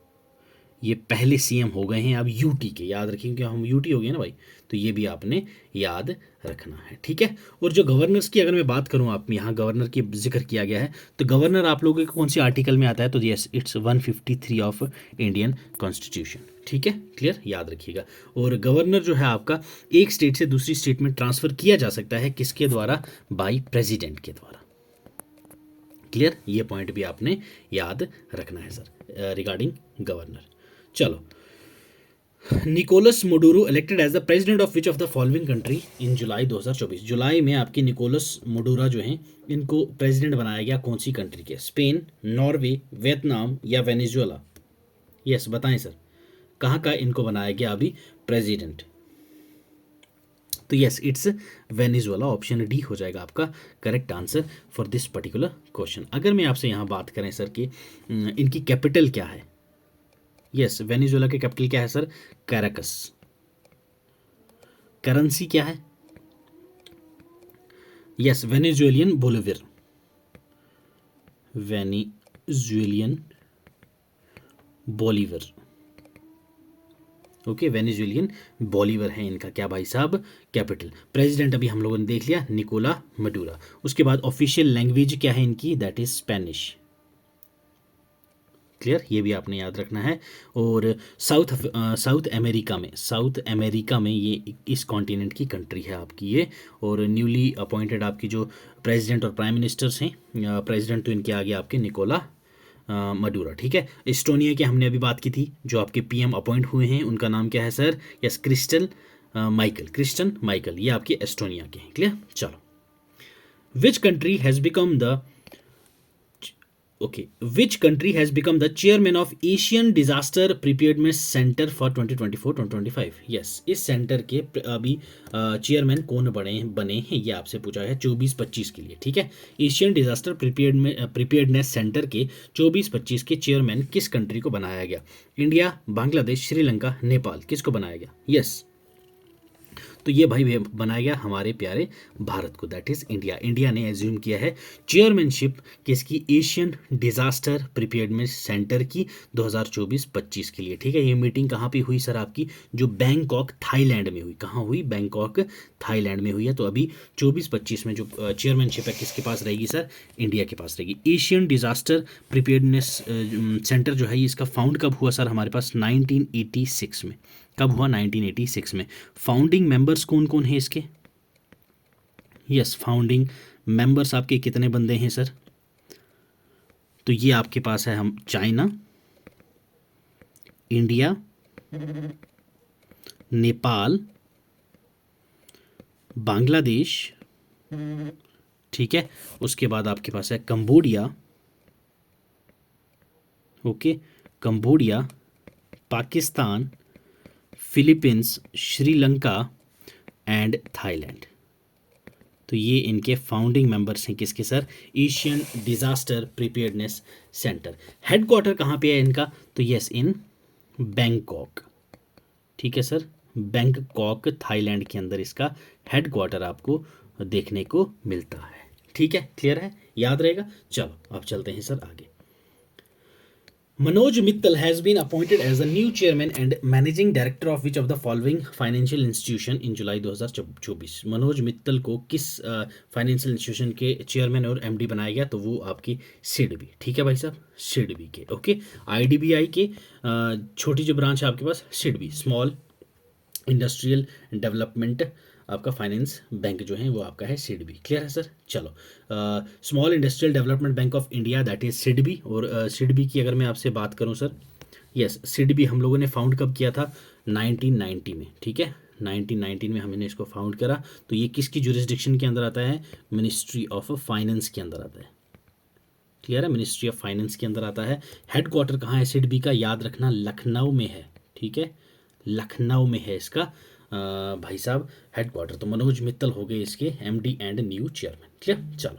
ये पहले सीएम हो गए हैं अब यूटी के, याद रखिए, क्योंकि हम यूटी हो गए ना भाई, तो ये भी आपने याद रखना है। ठीक है, और जो गवर्नर्स की अगर मैं बात करूं, आप यहाँ गवर्नर की जिक्र किया गया है, तो गवर्नर आप लोगों के कौन सी आर्टिकल में आता है, तो yes, it's 153 of Indian constitution. ठीक है, क्लियर, याद रखिएगा। और गवर्नर जो है आपका एक स्टेट से दूसरी स्टेट में ट्रांसफर किया जा सकता है, किसके द्वारा, बाई प्रेसिडेंट के द्वारा। क्लियर, ये पॉइंट भी आपने याद रखना है सर रिगार्डिंग गवर्नर। चलो, Nicolas Maduro elected as the president of which of the following country in July 2024। जुलाई में आपके निकोलस मोडुरा जो हैं, इनको प्रेसिडेंट बनाया गया कौन सी कंट्री के, स्पेन, नॉर्वे, वियतनाम या वेनेजुएला। यस, बताएं सर, कहाँ का इनको बनाया गया अभी प्रेसिडेंट, तो yes, it's Venezuela. Option D हो जाएगा आपका correct answer for this particular question. अगर मैं आपसे यहाँ बात करें सर कि इनकी कैपिटल क्या है, यस, वेनेजुएला के कैपिटल क्या है सर, कैराकस। करेंसी क्या है, yes, Venezuelan Bolivar. Venezuelan Bolivar, okay, Venezuelan Bolivar है इनका क्या भाई साहब, कैपिटल। प्रेसिडेंट अभी हम लोगों ने देख लिया, निकोला मडूरा। उसके बाद ऑफिशियल लैंग्वेज क्या है इनकी, दैट इज स्पेनिश। क्लियर, ये भी आपने याद रखना है। और साउथ अमेरिका में ये इस कॉन्टिनेंट की कंट्री है आपकी ये। और न्यूली अपॉइंटेड आपकी जो प्रेसिडेंट और प्राइम मिनिस्टर्स हैं, प्रेसिडेंट तो इनके आगे आपके निकोला मडूरा। ठीक है, एस्टोनिया की हमने अभी बात की थी, जो आपके पीएम अपॉइंट हुए हैं उनका नाम क्या है सर, यस, क्रिस्टन माइकल, ये आपके एस्टोनिया के हैं। क्लियर, चलो, which country has become the which country has become the chairman of Asian Disaster Preparedness Center for 2024-2025? yes, इस सेंटर के अभी चेयरमैन कौन बने हैं, ये आपसे पूछा है 24-25 के लिए। ठीक है, एशियन डिजास्टर प्रिपेयर्डनेस सेंटर के 24-25 के चेयरमैन किस कंट्री को बनाया गया, इंडिया, बांग्लादेश, श्रीलंका, नेपाल, किसको बनाया गया, यस, तो ये भाई बनाया गया हमारे प्यारे भारत को, दैट इज इंडिया। इंडिया ने एज्यूम किया है चेयरमैनशिप किसकी, एशियन डिजास्टर प्रिपेयर्डनेस सेंटर की 2024-25 के लिए। ठीक है, ये मीटिंग कहाँ पे हुई सर आपकी, जो बैंकॉक थाईलैंड में हुई। कहाँ हुई, बैंकॉक थाईलैंड में हुई है। तो अभी 24-25 में जो चेयरमैनशिप है किसके पास रहेगी सर, इंडिया के पास रहेगी। एशियन डिजास्टर प्रिपेयर्डनेस सेंटर जो है, इसका फाउंड कब हुआ सर हमारे पास, 1986 में। कब हुआ, 1986 में। फाउंडिंग मेंबर्स कौन कौन हैं इसके, यस, फाउंडिंग मेंबर्स आपके कितने बंदे हैं सर, तो ये आपके पास है, हम चाइना, इंडिया, नेपाल, बांग्लादेश, ठीक है, उसके बाद आपके पास है Cambodia, okay, Cambodia, Pakistan, Philippines, Sri Lanka and Thailand. तो ये इनके फाउंडिंग मेंबर्स हैं किसके sir, Asian disaster preparedness centre. Headquarter कहाँ पे है इनका, तो यस, इन बैंकॉक। ठीक है सर, बैंकॉक थाईलैंड के अंदर इसका हेडक्वार्टर आपको देखने को मिलता है। ठीक है, क्लियर है, याद रहेगा। चलो अब चलते हैं सर आगे। Manoj Mittal has been appointed as the new chairman and managing director of which of the following financial institution in July 2024? Manoj Mittal को किस फाइनेंशियल इंस्टीट्यूशन के चेयरमैन और एमडी बनाया गया, तो वो आपकी सिडबी। ठीक है भाई साहब, सिडबी के, ओके, आईडीबीआई के छोटी जो ब्रांच है आपके पास, सिडबी, स्मॉल इंडस्ट्रियल डेवलपमेंट आपका फाइनेंस बैंक जो है वो आपका है सिडबी। क्लियर है सर? चलो, small industrial development bank of India that is SIDBI. और सिडबी की अगर मैं आपसे बात करूं सर, यस, सिडबी हम लोगों ने फाउंड कब किया था? 1990 में। ठीक है, 1919 में हमने इसको फाउंड करा। तो ये किसकी जुरिस्डिक्शन के अंदर आता है? मिनिस्ट्री ऑफ फाइनेंस के अंदर आता है। क्लियर है? मिनिस्ट्री ऑफ फाइनेंस के अंदर आता है। हेडक्वार्टर कहाँ है सिडबी का? याद रखना, लखनऊ में है। ठीक है, लखनऊ में है इसका भाई साहब हेडक्वार्टर। तो मनोज मित्तल हो गए इसके MD and new chairman. Clear? चलो,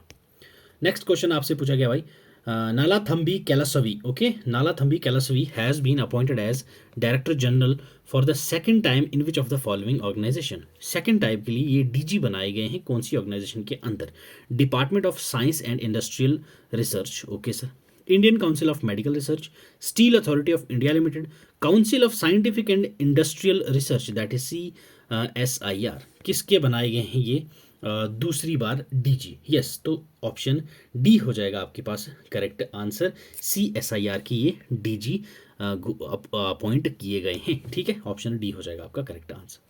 नेक्स्ट क्वेश्चन आपसे पूछा गया भाई, Nallathamby Kalaiselvi, okay, Nallathamby Kalaiselvi has been appointed as director general for the second time in which of the following organisation. Second time के लिए ये डीजी बनाए गए हैं कौन सी ऑर्गेनाइजेशन के अंदर? Department of science and industrial research, okay sir, Indian council of medical research, steel authority of India limited, council of scientific and industrial research that is CSIR। किसके बनाए गए हैं ये दूसरी बार डीजी? यस, तो ऑप्शन डी हो जाएगा आपके पास करेक्ट आंसर। CSIR की ये डीजी अपॉइंट किए गए हैं। ठीक है, ऑप्शन डी हो जाएगा आपका correct answer.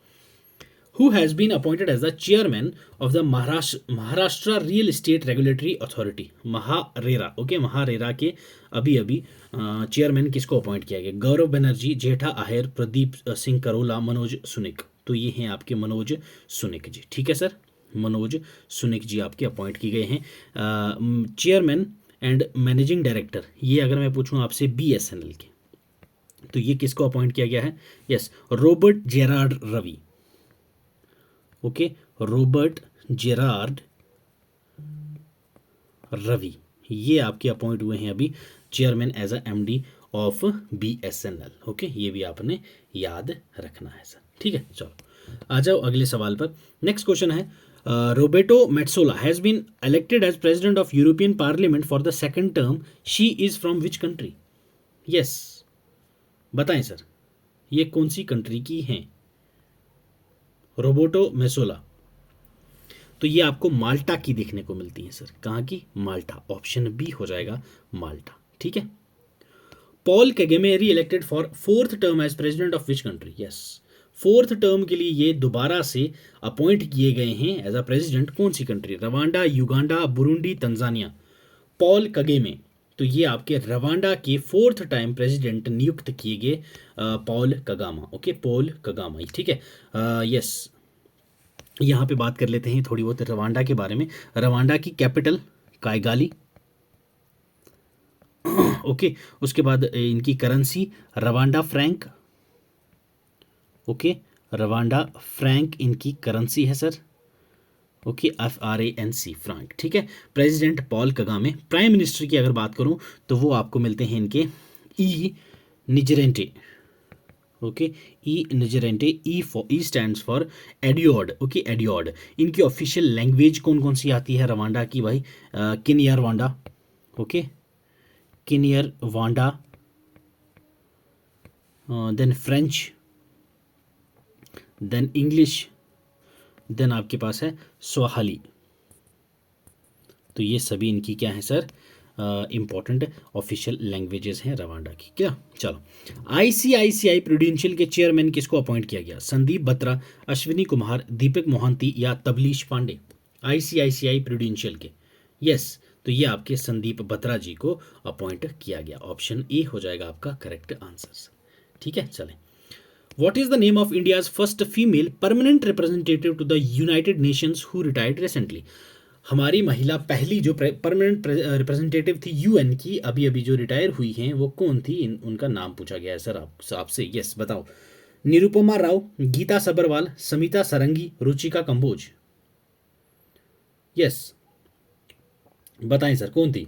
Who has been appointed as the chairman of the Maharashtra Real Estate Regulatory Authority, MahaRERA. Okay, MahaRERA के अभी अभी चेयरमैन किसको अपॉइंट किया गया? गौरव बनर्जी, जेठा आहेर, प्रदीप सिंह करोला, मनोज सुनिक। तो ये हैं आपके मनोज सुनिक जी। ठीक है सर, मनोज सुनिक जी आपके अपॉइंट किए गए हैं चेयरमैन एंड मैनेजिंग डायरेक्टर। ये अगर मैं पूछूं आपसे BSNL के, तो ये किसको अपॉइंट किया गया है? यस, रॉबर्ट जेरार्ड रवि। ओके, रॉबर्ट जेरार्ड रवि, ये आपके अपॉइंट हुए हैं अभी chairman as a MD of BSNL। Okay, ये भी आपने याद रखना है सर। ठीक है, चलो आ जाओ अगले सवाल पर। नेक्स्ट क्वेश्चन है, Roberta Metsola has been elected as president of European Parliament for the second term. She is from which country? Yes, बताएं सर, ये कौन सी कंट्री की हैं रोबोटो मेसोला? तो ये आपको माल्टा की देखने को मिलती है सर। कहाँ की? माल्टा। ऑप्शन बी हो जाएगा माल्टा। ठीक है। Paul Kagame reelected for fourth term as president of which country? Yes, fourth term के लिए ये दोबारा से अपॉइंट किए गए हैं एज अ प्रेसिडेंट। कौन सी country? Rwanda, Uganda, Burundi, Tanzania. Paul Kagame, तो ये आपके रवांडा के फोर्थ टाइम प्रेसिडेंट नियुक्त किए गए Paul Kagame. Okay, Paul Kagame. ठीक है, यस, यहाँ पे बात कर लेते हैं थोड़ी बहुत रवांडा के बारे में। रवांडा की कैपिटल कायगाली। ओके, उसके बाद इनकी currency Rwanda Frank. Okay, Rwanda Frank इनकी करेंसी है सर। Okay, FRANC, Frank. ठीक है, president Paul Kagame. Prime minister की अगर बात करूं तो वो आपको मिलते हैं इनके ई निजरेंटे। ओके, ई निजरेंटे। ई स्टैंड्स फॉर एडियोड। ओके, एडियोड। इनकी ऑफिशियल लैंग्वेज कौन कौन सी आती है रवांडा की भाई? Kinyarwanda. Okay, Kinyarwanda, then French, then English, then आपके पास है स्वाहाली। तो ये सभी इनकी क्या है सर? इंपॉर्टेंट ऑफिशियल लैंग्वेजेस हैं रवांडा की। क्या? चलो, ICICI प्रूडेंशियल के चेयरमैन किसको अपॉइंट किया गया? संदीप बत्रा, अश्विनी कुमार, दीपक मोहंती या तबलीश पांडे? ICICI प्रूडेंशियल के, यस, तो ये आपके संदीप बत्रा जी को अपॉइंट किया गया। ऑप्शन ए हो जाएगा आपका करेक्ट आंसर। ठीक है, चलें। What is the name of India's first female permanent representative to the United Nations who retired recently? हमारी महिला पहली जो परमानेंट रिप्रेजेंटेटिव थी UN की, अभी अभी जो रिटायर हुई हैं, वो कौन थी? उनका नाम पूछा गया है सर आपसे। यस, बताओ। निरुपमा राव, गीता सबरवाल, समिता सरंगी, रुचिका कंबोज। यस, बताएं सर कौन थी?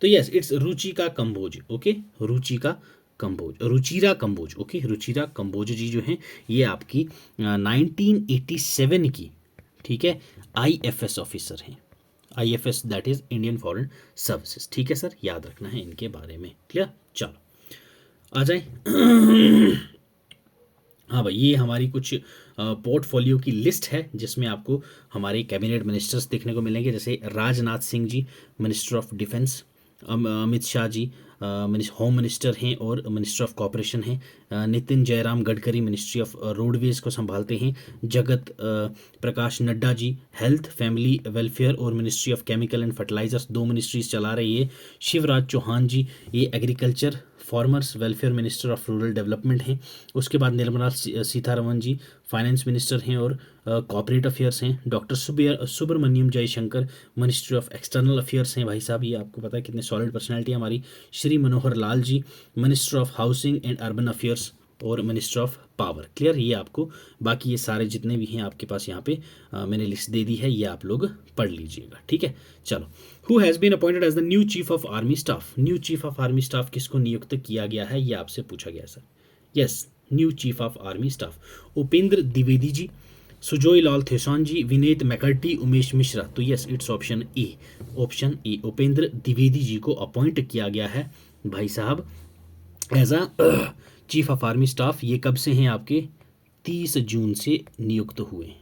तो yes, it's Ruchika Kamboj. Okay, Ruchika Kamboj, Ruchira Kamboj. Okay, Ruchira Kamboj ji जो हैं ये आपकी 1987 की, ठीक है, IFS ऑफिसर हैं। IFS that is Indian foreign services. ठीक है सर, याद रखना है इनके बारे में। क्लियर? चलो आ जाए। हाँ भाई, ये हमारी कुछ पोर्टफोलियो की लिस्ट है जिसमें आपको हमारे कैबिनेट मिनिस्टर्स देखने को मिलेंगे, जैसे Rajnath Singh ji, minister of defence, Amit Shah ji, home minister हैं और मिनिस्टर ऑफ कॉरपोरेशन हैं। Nitin Jairam Gadkari ministry of roadways को संभालते हैं। Jagat Prakash Nadda ji health family welfare और ministry of chemical and fertilisers, 2 ministries चला रही है। शिवराज चौहान जी ये agriculture farmers welfare minister of rural development हैं। उसके बाद निर्मला सीतारमन जी फाइनेंस मिनिस्टर हैं और कॉर्पोरेट अफेयर्स हैं। Doctor Subrahmanyam Jaishankar ministry of external affairs हैं। भाई साहब ये आपको पता है कितने सॉलिड पर्सनैलिटी है हमारी। Shri Manohar Lal ji minister of housing and urban affairs और मिनिस्टर ऑफ पावर। क्लियर, ये आपको बाकी ये सारे जितने भी हैं आपके पास यहाँ पे मैंने लिस्ट दे दी है, ये आप लोग पढ़ लीजिएगा। ठीक है, चलो। Who has been appointed as the new chief of army staff? New chief of army staff किसको नियुक्त किया गया है, ये आपसे पूछा गया है sir. Yes, new chief of army staff Upendra Dwivedi ji, Sujoy Lal Thaosen ji, Vineet McCarty, Umesh Mishra. तो yes, it's option A. Option A, Upendra Dwivedi ji को अपॉइंट किया गया है भाई साहब as a chief of army staff. ये कब से हैं आपके? 30 जून से नियुक्त हुए हैं।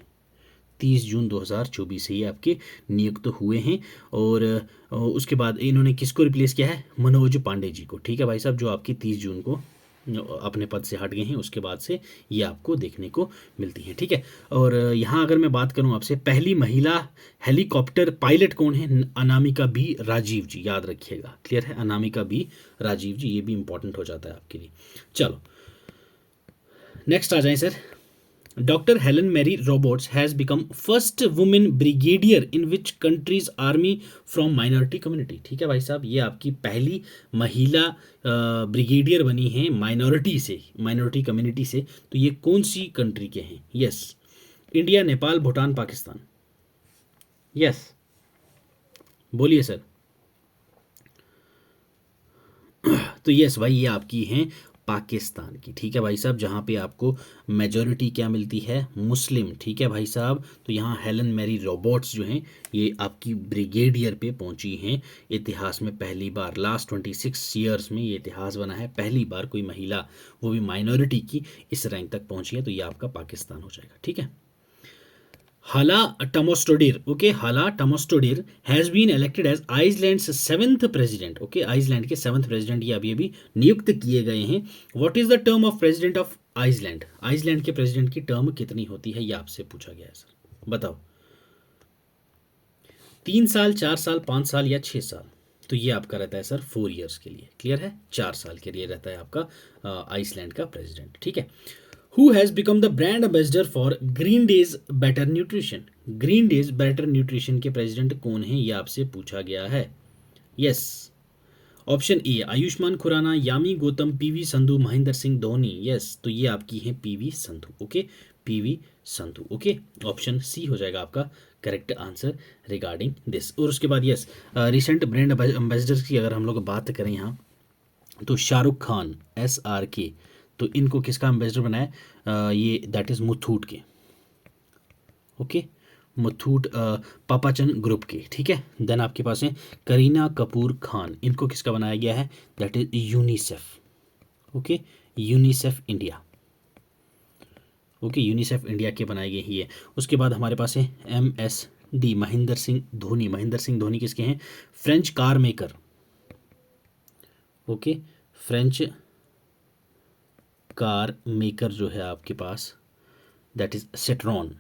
30 जून 2024 से ये आपके नियुक्त हुए हैं। और उसके बाद इन्होंने किसको रिप्लेस किया है? मनोज पांडे जी को। ठीक है भाई साहब, जो आपकी 30 जून को अपने पद से हट गए हैं, उसके बाद से ये आपको देखने को मिलती हैं। ठीक है, और यहाँ अगर मैं बात करूँ आपसे, पहली महिला हेलीकॉप्टर पायलट कौन है? अनामिका बी राजीव जी, याद रखिएगा। क्लियर है, अनामिका बी राजीव जी, ये भी इंपॉर्टेंट हो जाता है आपके लिए। चलो नेक्स्ट आ जाएं sir. Doctor Helen Mary Roberts has become first women brigadier in which countries army from minority community. ठीक है भाई साहब, ये आपकी पहली महिला ब्रिगेडियर बनी हैं माइनॉरिटी से, माइनॉरिटी कम्युनिटी से। तो ये कौन सी कंट्री के हैं? Yes, India, Nepal, Bhutan, Pakistan. Yes, बोलिए सर। तो यस भाई, ये आपकी हैं पाकिस्तान की। ठीक है भाई साहब, जहाँ पे आपको मेजॉरिटी क्या मिलती है? मुस्लिम। ठीक है भाई साहब, तो यहाँ हेलन मैरी रॉबर्ट्स जो हैं ये आपकी ब्रिगेडियर पे पहुँची हैं। इतिहास में पहली बार, लास्ट 26 ईयर्स में ये इतिहास बना है, पहली बार कोई महिला, वो भी माइनॉरिटी की, इस रैंक तक पहुँची है। तो ये आपका पाकिस्तान हो जाएगा। ठीक है, हाला Tomasdottir, okay, Halla Tomasdottir has been elected as Iceland's 7th president. Okay, Iceland के 7th प्रेसिडेंट ये अभी नियुक्त किए गए हैं। What is the term of president of Iceland? Iceland के प्रेसिडेंट की टर्म कितनी होती है, ये आपसे पूछा गया है सर, बताओ। 3 साल, 4 साल, 5 साल या 6 साल? तो ये आपका रहता है सर 4 ईयर्स के लिए। क्लियर है, 4 साल के लिए रहता है आपका आइसलैंड का प्रेसिडेंट। ठीक है, who has become the brand ambassador for Green Days Better Nutrition? Green Days Better Nutrition के प्रेसिडेंट कौन हैं, ये आपसे पूछा गया है। Yes, option A Ayushmann Khurrana, Yami Gautam, PV Sindhu, Mahendra Singh Dhoni. Yes, तो ये आपकी हैं PV Sindhu. Okay, PV Sindhu. Okay, option C हो जाएगा आपका करेक्ट आंसर रिगार्डिंग दिस। और उसके बाद यस, रिसेंट ब्रांड एम्बेसडर की अगर हम लोग बात करें यहाँ, तो शाहरुख खान, SRK, तो इनको किसका एम्बेसडर बनाया? ये दैट इज़ मुथूट के। ओके, मुथूट पापाचन ग्रुप के। ठीक है, देन आपके पास है करीना कपूर खान, इनको किसका बनाया गया है? That is UNICEF. Okay, UNICEF India. Okay, UNICEF India के बनाए गए ही है। उसके बाद हमारे पास है MSD महेंद्र सिंह धोनी। महेंद्र सिंह धोनी किसके हैं? French car maker. Okay, French car maker जो है आपके पास दैट इज सेट्रॉन,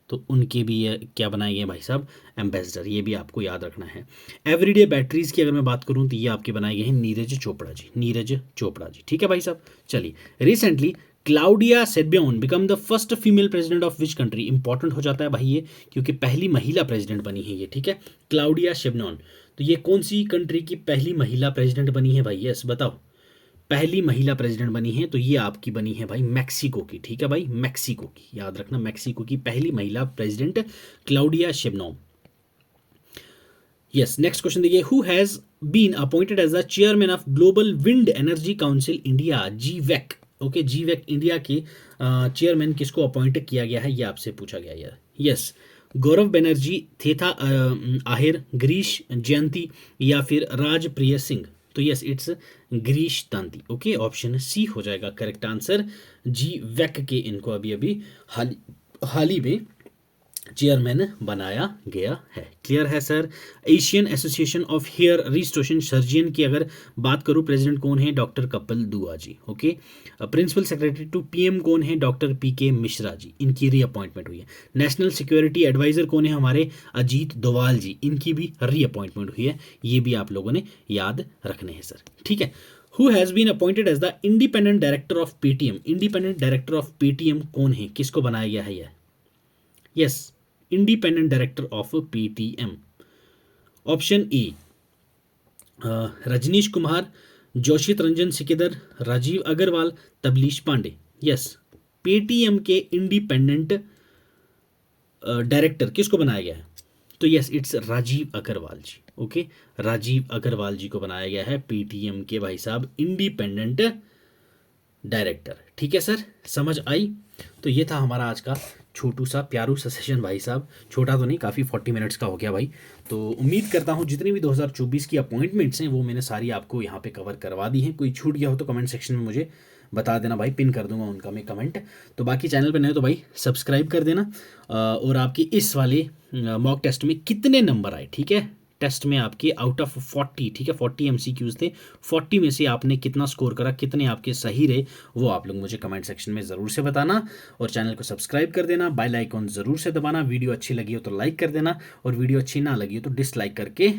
तो उनके भी ये क्या बनाए गए भाई साहब? एम्बेसडर। ये भी आपको याद रखना है। एवरीडे बैटरीज की अगर मैं बात करूं तो ये आपके बनाए गए हैं नीरज चोपड़ा जी, नीरज चोपड़ा जी। ठीक है भाई साहब, चलिए। Recently Claudia Sheinbaum become the first female president of which country? Important हो जाता है भाई ये, क्योंकि पहली महिला प्रेसिडेंट बनी है ये। ठीक है, क्लाउडिया शेनबेओन, तो ये कौन सी कंट्री की पहली महिला प्रेसिडेंट बनी है भाई? यस, बताओ। पहली महिला प्रेसिडेंट बनी है तो ये आपकी बनी है भाई मैक्सिको की। ठीक है भाई, मैक्सिको की, याद रखना, मैक्सिको की पहली महिला president Claudia Sheinbaum. Yes, next question देखिए। Who has been appointed as the chairman of global wind energy council India, GWEC? Okay, GWEC India के चेयरमैन किसको अपॉइंट किया गया है, ये आपसे पूछा गया है। यस, गौरव बनर्जी, थेथा आहिर, गिरीश जयंती या फिर राजप्रिय सिंह? तो yes, it's Girish Tanti. Okay, option C हो जाएगा करेक्ट आंसर। GWEC के इनको अभी हाल ही में चेयरमैन बनाया गया है। क्लियर है sir. Asian association of hair restoration surgeon की अगर बात करूं, प्रेसिडेंट कौन है? Doctor Kapil Dua ji. Okay. Principal secretary to PM कौन है? डॉक्टर पीके मिश्रा जी, इनकी रीअपॉइंटमेंट हुई है। नेशनल सिक्योरिटी एडवाइजर कौन है हमारे? अजीत डोवाल जी, इनकी भी रीअपॉइंटमेंट हुई है। ये भी आप लोगों ने याद रखने हैं सर, ठीक है। Who has been appointed as the independent director of Paytm? Independent director of Paytm कौन है? किसको बनाया गया है यह? Yes, independent director of Paytm. Option A Rajneesh Kumar, Joshit Ranjan Sikdar, Rajeev Agarwal, Tablish Pandey. Yes, Paytm के इंडिपेंडेंट डायरेक्टर किसको बनाया गया है? तो yes, it's Rajeev Agarwal ji. Okay, Rajeev Agarwal ji को बनाया गया है पेटीएम के भाई साहब इंडिपेंडेंट डायरेक्टर। ठीक है सर, समझ आई? तो ये था हमारा आज का छोटू सा प्यारू सा सेशन भाई साहब। छोटा तो नहीं, काफ़ी 40 मिनट्स का हो गया भाई। तो उम्मीद करता हूँ जितनी भी 2024 की अपॉइंटमेंट्स हैं वो मैंने सारी आपको यहाँ पे कवर करवा दी हैं। कोई छूट गया हो तो कमेंट सेक्शन में मुझे बता देना भाई, पिन कर दूंगा उनका मैं कमेंट। तो बाकी चैनल पे नए हो तो भाई सब्सक्राइब कर देना। और आपके इस वाले मॉक टेस्ट में कितने नंबर आए, ठीक है, टेस्ट में आपके आउट ऑफ 40, ठीक है, 40 एमसीक्यूज थे, 40 में से आपने कितना स्कोर करा, कितने आपके सही रहे, वो आप लोग मुझे कमेंट सेक्शन में ज़रूर से बताना। और चैनल को सब्सक्राइब कर देना, बेल आइकॉन ज़रूर से दबाना। वीडियो अच्छी लगी हो तो लाइक कर देना, और वीडियो अच्छी ना लगी हो तो डिसलाइक करके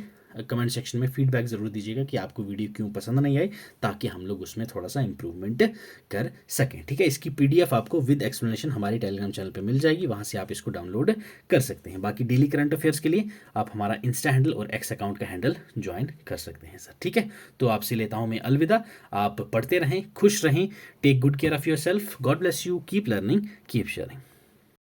कमेंट सेक्शन में फीडबैक ज़रूर दीजिएगा कि आपको वीडियो क्यों पसंद नहीं आई, ताकि हम लोग उसमें थोड़ा सा इंप्रूवमेंट कर सकें। ठीक है, इसकी पीडीएफ आपको विद एक्सप्लेनेशन हमारे टेलीग्राम चैनल पे मिल जाएगी, वहाँ से आप इसको डाउनलोड कर सकते हैं। बाकी डेली करंट अफेयर्स के लिए आप हमारा इंस्टा हैंडल और एक्स अकाउंट का हैंडल ज्वाइन कर सकते हैं सर। ठीक है, तो आपसे लेता हूँ मैं अलविदा। आप पढ़ते रहें, खुश रहें, take good care of yourself, God bless you, keep learning, keep sharing.